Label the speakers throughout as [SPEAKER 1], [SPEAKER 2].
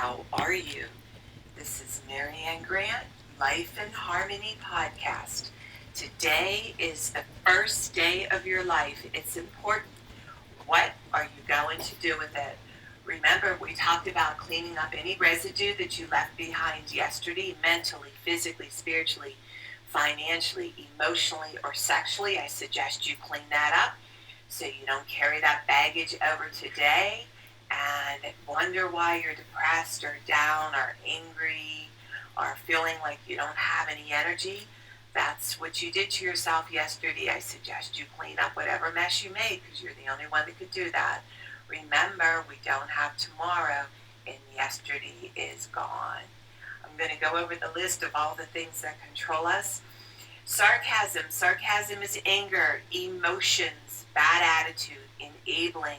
[SPEAKER 1] How are you? This is Marianne Grant, Life in Harmony podcast. Today is the first day of your life. It's important. What are you going to do with it? Remember, we talked about cleaning up any residue that you left behind yesterday, mentally, physically, spiritually, financially, emotionally, or sexually. I suggest you clean that up so you don't carry that baggage over today and wonder why you're depressed or down or angry or feeling like you don't have any energy. That's what you did to yourself yesterday. I suggest you clean up whatever mess you made because you're the only one that could do that. Remember, we don't have tomorrow, and yesterday is gone. I'm going to go over the list of all the things that control us. Sarcasm. Sarcasm is anger, emotions, bad attitude, enabling,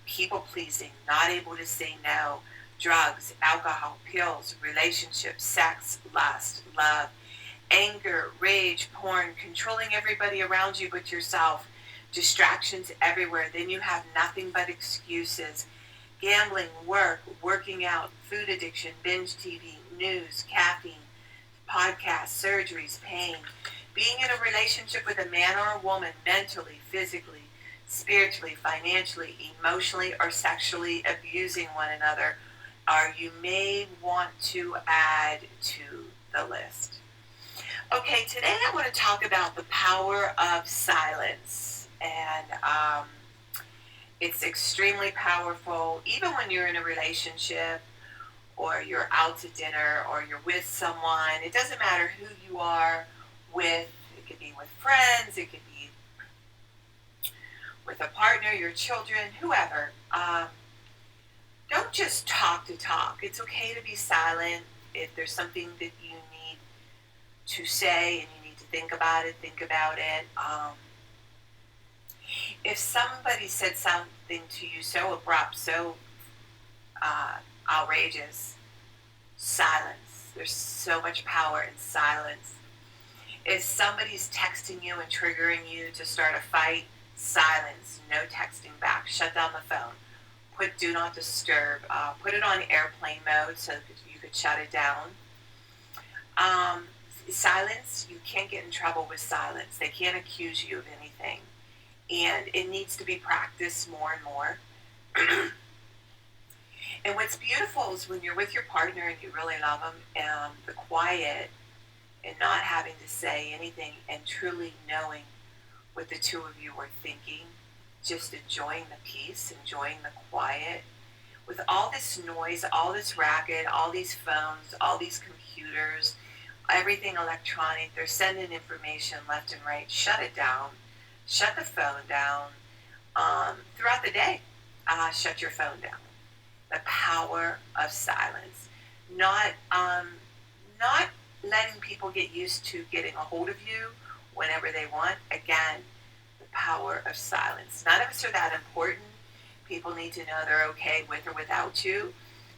[SPEAKER 1] people-pleasing, not able to say no, drugs, alcohol, pills, relationships, sex, lust, love, anger, rage, porn, controlling everybody around you but yourself, distractions everywhere. Then you have nothing but excuses. Gambling, work, working out, food addiction, binge TV, news, caffeine, podcasts, surgeries, pain. Being in a relationship with a man or a woman, mentally, physically, spiritually, financially, emotionally, or sexually abusing one another, or you may want to add to the list. Okay, today I want to talk about the power of silence, and it's extremely powerful, even when you're in a relationship, or you're out to dinner, or you're with someone. It doesn't matter who you are with. It could be with friends, it could be with a partner, your children, whoever. Don't just talk to talk. It's okay to be silent. If there's something that you need to say and you need to think about it, think about it. If somebody said something to you so abrupt, so outrageous, silence. There's so much power in silence. If somebody's texting you and triggering you to start a fight, silence. No texting back. Shut down the phone. Put do not disturb. Put it on airplane mode so that you could shut it down. Silence, you can't get in trouble with silence. They can't accuse you of anything. And it needs to be practiced more and more. And what's beautiful is when you're with your partner and you really love them, the quiet and not having to say anything and truly knowing what the two of you were thinking, just enjoying the peace, enjoying the quiet. With all this noise, all this racket, all these phones, all these computers, everything electronic, they're sending information left and right. Shut it down. Shut the phone down. Throughout the day, shut your phone down. The power of silence. Not letting people get used to getting a hold of you whenever they want. Again, the power of silence. None of us are that important. People need to know they're okay with or without you,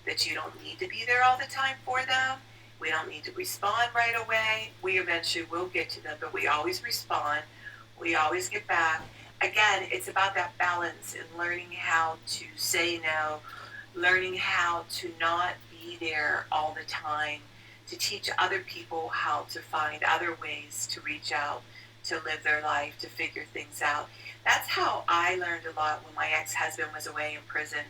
[SPEAKER 1] that you don't need to be there all the time for them. We don't need to respond right away. We eventually will get to them, but we always respond. We always get back. Again, it's about that balance and learning how to say no, learning how to not be there all the time, to teach other people how to find other ways to reach out, to live their life, to figure things out. That's how I learned a lot when my ex-husband was away in prison.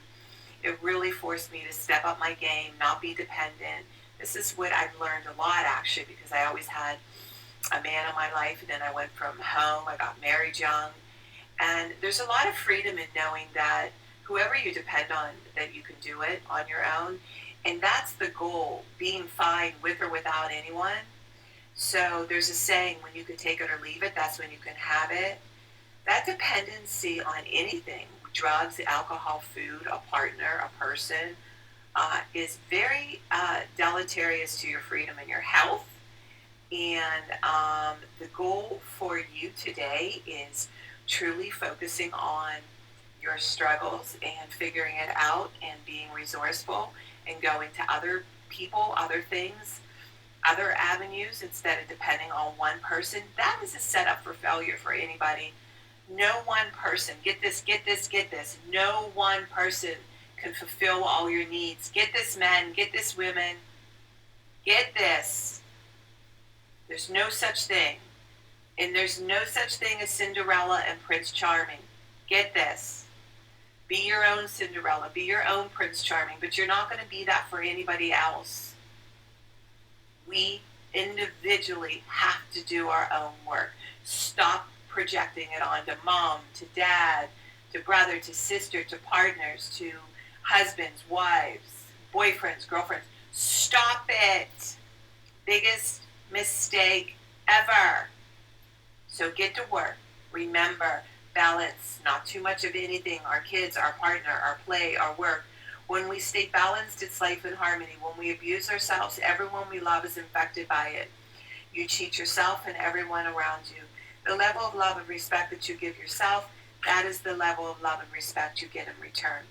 [SPEAKER 1] It really forced me to step up my game, not be dependent. This is what I've learned a lot, actually, because I always had a man in my life, and then I went from home. I got married young. And there's a lot of freedom in knowing that whoever you depend on, that you can do it on your own. And that's the goal, being fine with or without anyone. So there's a saying, when you can take it or leave it, that's when you can have it. That dependency on anything, drugs, alcohol, food, a partner, a person, is very deleterious to your freedom and your health. And the goal for you today is truly focusing on your struggles and figuring it out and being resourceful and going to other people, other things, other avenues instead of depending on one person. That is a setup for failure for anybody. No one person, get this, no one person can fulfill all your needs. Get this, men. Get this, women. Get this. There's no such thing. And there's no such thing as Cinderella and Prince Charming. Get this. Be your own Cinderella. Be your own Prince Charming. But you're not going to be that for anybody else. We individually have to do our own work. Stop projecting it onto mom, to dad, to brother, to sister, to partners, to husbands, wives, boyfriends, girlfriends. Stop it. Biggest mistake ever. So get to work. Remember, balance, not too much of anything. Our kids, our partner, our play, our work. When we stay balanced, it's life in harmony. When we abuse ourselves, everyone we love is infected by it. You cheat yourself and everyone around you. The level of love and respect that you give yourself, that is the level of love and respect you get in return.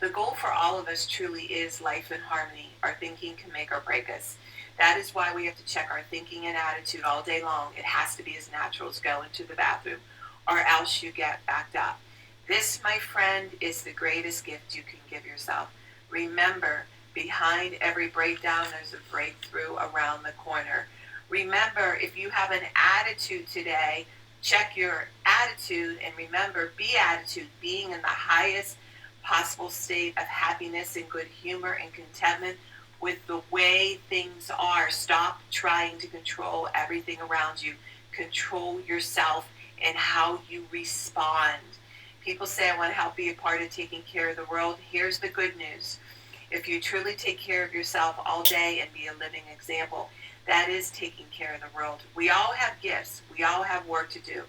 [SPEAKER 1] The goal for all of us truly is life in harmony. Our thinking can make or break us. That is why we have to check our thinking and attitude all day long. It has to be as natural as going to the bathroom, or else you get backed up. This, my friend, is the greatest gift you can give yourself. Remember, behind every breakdown, there's a breakthrough around the corner. Remember, if you have an attitude today, check your attitude, and remember, beatitude, being in the highest possible state of happiness and good humor and contentment with the way things are. Stop trying to control everything around you. Control yourself and how you respond. People say, I want to help be a part of taking care of the world. Here's the good news. If you truly take care of yourself all day and be a living example, that is taking care of the world. We all have gifts. We all have work to do.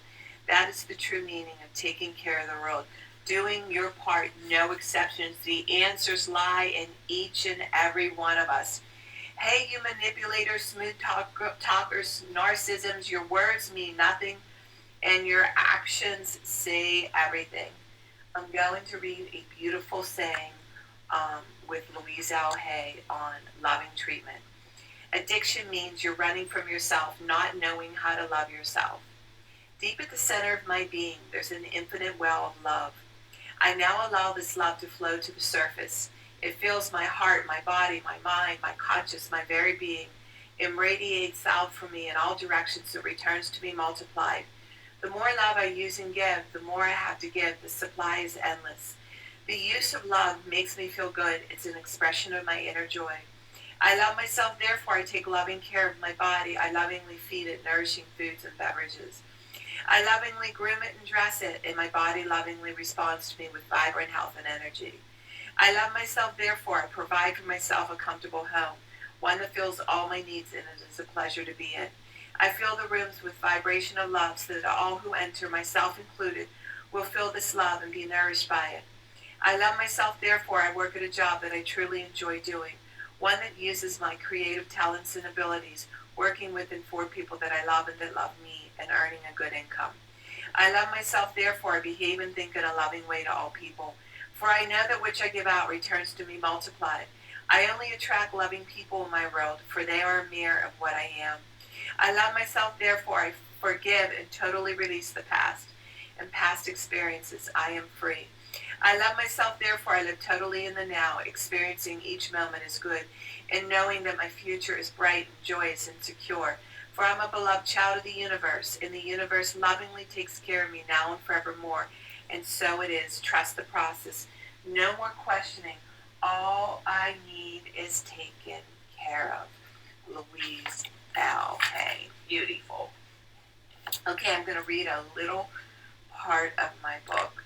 [SPEAKER 1] That is the true meaning of taking care of the world. Doing your part, no exceptions. The answers lie in each and every one of us. Hey, you manipulators, smooth talkers, narcissisms, your words mean nothing and your actions say everything. I'm going to read a beautiful saying with Louise L. Hay on loving treatment. Addiction means you're running from yourself, not knowing how to love yourself. Deep at the center of my being, there's an infinite well of love. I now allow this love to flow to the surface. It fills my heart, my body, my mind, my conscious, my very being. It radiates out from me in all directions. It returns to me multiplied. The more love I use and give, the more I have to give. The supply is endless. The use of love makes me feel good. It's an expression of my inner joy. I love myself, therefore I take loving care of my body. I lovingly feed it nourishing foods and beverages. I lovingly groom it and dress it, and my body lovingly responds to me with vibrant health and energy. I love myself, therefore I provide for myself a comfortable home, one that fills all my needs, and it is a pleasure to be in. I fill the rooms with vibration of love so that all who enter, myself included, will feel this love and be nourished by it. I love myself, therefore I work at a job that I truly enjoy doing, one that uses my creative talents and abilities, working with and for people that I love and that love me, and earning a good income. I love myself, therefore I behave and think in a loving way to all people. For I know that which I give out returns to me multiplied. I only attract loving people in my world, for they are a mirror of what I am. I love myself, therefore I forgive and totally release the past and past experiences. I am free. I love myself, therefore I live totally in the now, experiencing each moment as good, and knowing that my future is bright and joyous and secure. For I'm a beloved child of the universe, and the universe lovingly takes care of me now and forevermore. And so it is. Trust the process. No more questioning. All I need is taken care of. Louise L. Hay. Beautiful. Okay, I'm going to read a little part of my book.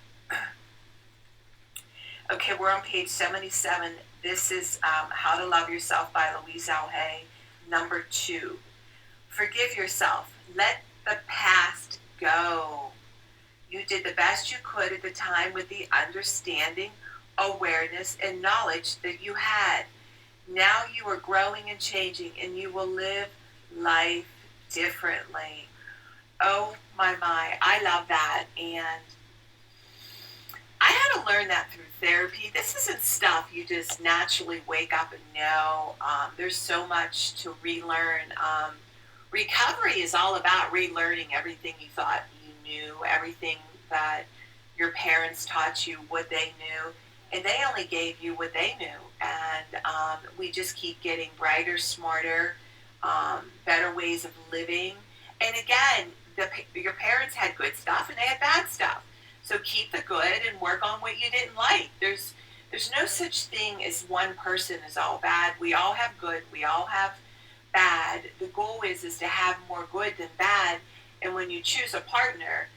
[SPEAKER 1] Okay, we're on page 77. This is How to Love Yourself by Louise L. Hay, number 2. Forgive yourself. Let the past go. You did the best you could at the time with the understanding, awareness, and knowledge that you had. Now you are growing and changing, and you will live life differently. Oh, my. I love that, and I had to learn that through therapy. This isn't stuff you just naturally wake up and know. There's so much to relearn. Recovery is all about relearning everything you thought you knew, everything that your parents taught you, what they knew, and they only gave you what they knew. And we just keep getting brighter, smarter, better ways of living. And again, your parents had good stuff and they had bad stuff. So keep the good and work on what you didn't like. There's no such thing as one person is all bad. We all have good. We all have bad. The goal is to have more good than bad. And when you choose a partner,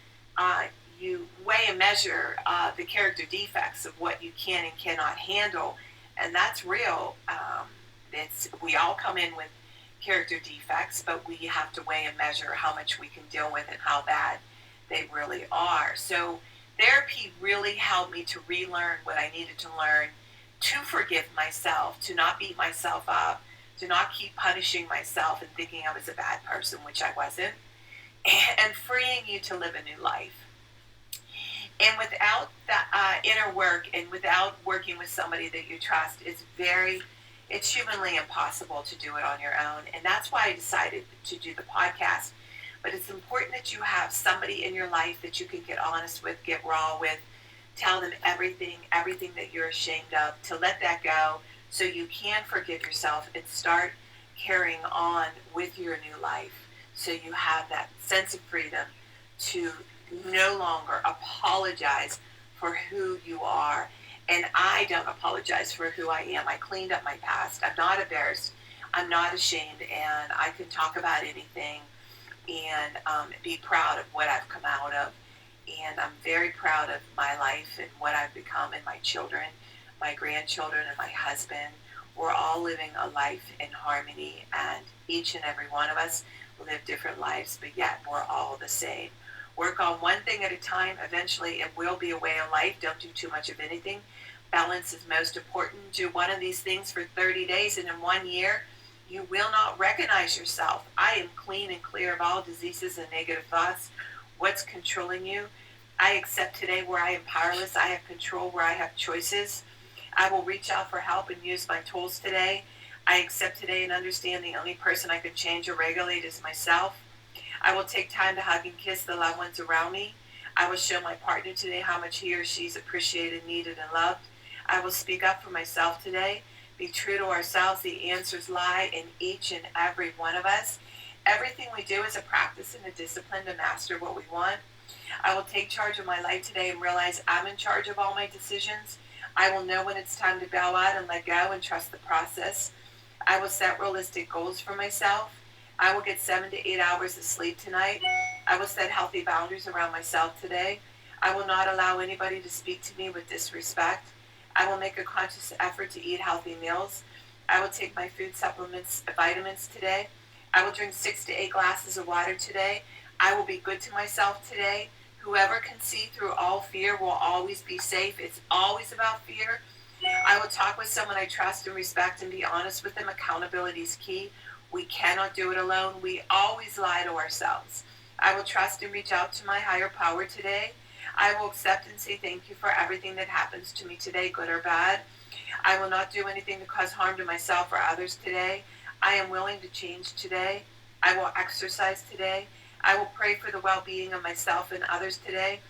[SPEAKER 1] you weigh and measure the character defects of what you can and cannot handle, and that's real. We all come in with character defects, but we have to weigh and measure how much we can deal with and how bad they really are. So therapy really helped me to relearn what I needed to learn, to forgive myself, to not beat myself up, to not keep punishing myself and thinking I was a bad person, which I wasn't, and freeing you to live a new life. And without that inner work and without working with somebody that you trust, it's humanly impossible to do it on your own. And that's why I decided to do the podcast. But it's important that you have somebody in your life that you can get honest with, get raw with, tell them everything that you're ashamed of, to let that go so you can forgive yourself and start carrying on with your new life. So you have that sense of freedom to no longer apologize for who you are. And I don't apologize for who I am. I cleaned up my past. I'm not embarrassed. I'm not ashamed. And I can talk about anything and be proud of what I've come out of. And I'm very proud of my life and what I've become, and my children, my grandchildren, and my husband. We're all living a life in harmony, and each and every one of us live different lives, but yet we're all the same. Work on one thing at a time. Eventually, it will be a way of life. Don't do too much of anything. Balance is most important. Do one of these things for 30 days, and in 1 year, you will not recognize yourself. I am clean and clear of all diseases and negative thoughts. What's controlling you? I accept today where I am powerless. I have control where I have choices. I will reach out for help and use my tools today. I accept today and understand the only person I can change or regulate is myself. I will take time to hug and kiss the loved ones around me. I will show my partner today how much he or she is appreciated, needed, and loved. I will speak up for myself today. Be true to ourselves. The answers lie in each and every one of us. Everything we do is a practice and a discipline to master what we want. I will take charge of my life today and realize I'm in charge of all my decisions. I will know when it's time to bow out and let go and trust the process. I will set realistic goals for myself. I will get 7 to 8 hours of sleep tonight. I will set healthy boundaries around myself today. I will not allow anybody to speak to me with disrespect. I will make a conscious effort to eat healthy meals. I will take my food supplements, vitamins today. I will drink 6 to 8 glasses of water today. I will be good to myself today. Whoever can see through all fear will always be safe. It's always about fear. I will talk with someone I trust and respect and be honest with them. Accountability is key. We cannot do it alone. We always lie to ourselves. I will trust and reach out to my higher power today. I will accept and say thank you for everything that happens to me today, good or bad. I will not do anything to cause harm to myself or others today. I am willing to change today. I will exercise today. I will pray for the well-being of myself and others today.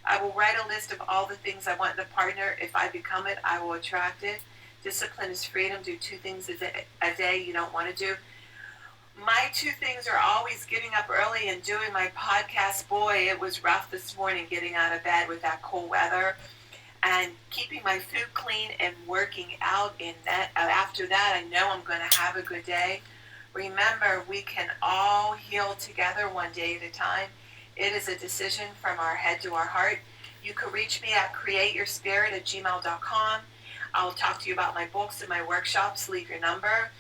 [SPEAKER 1] I will write a list of all the things I want in a partner. If I become it, I will attract it. Discipline is freedom. Do 2 things a day you don't want to do. My 2 things are always getting up early and doing my podcast. Boy, it was rough this morning getting out of bed with that cold weather, and keeping my food clean and working out. In that, after that, I know I'm going to have a good day. Remember, we can all heal together one day at a time. It is a decision from our head to our heart. You can reach me at createyourspirit@gmail.com. I'll talk to you about my books and my workshops. Leave your number.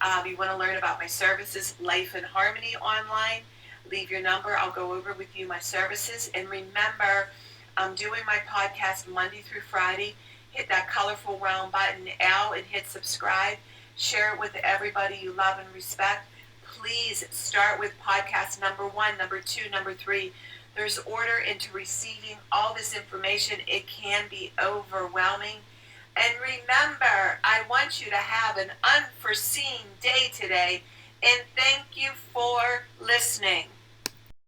[SPEAKER 1] If you want to learn about my services, Life in Harmony online, leave your number. I'll go over with you my services. And remember, I'm doing my podcast Monday through Friday. Hit that colorful round button L and hit subscribe. Share it with everybody you love and respect. Please start with podcast number 1, number 2, number 3. There's order into receiving all this information. It can be overwhelming. And remember, I want you to have an unforeseen day today. And thank you for listening.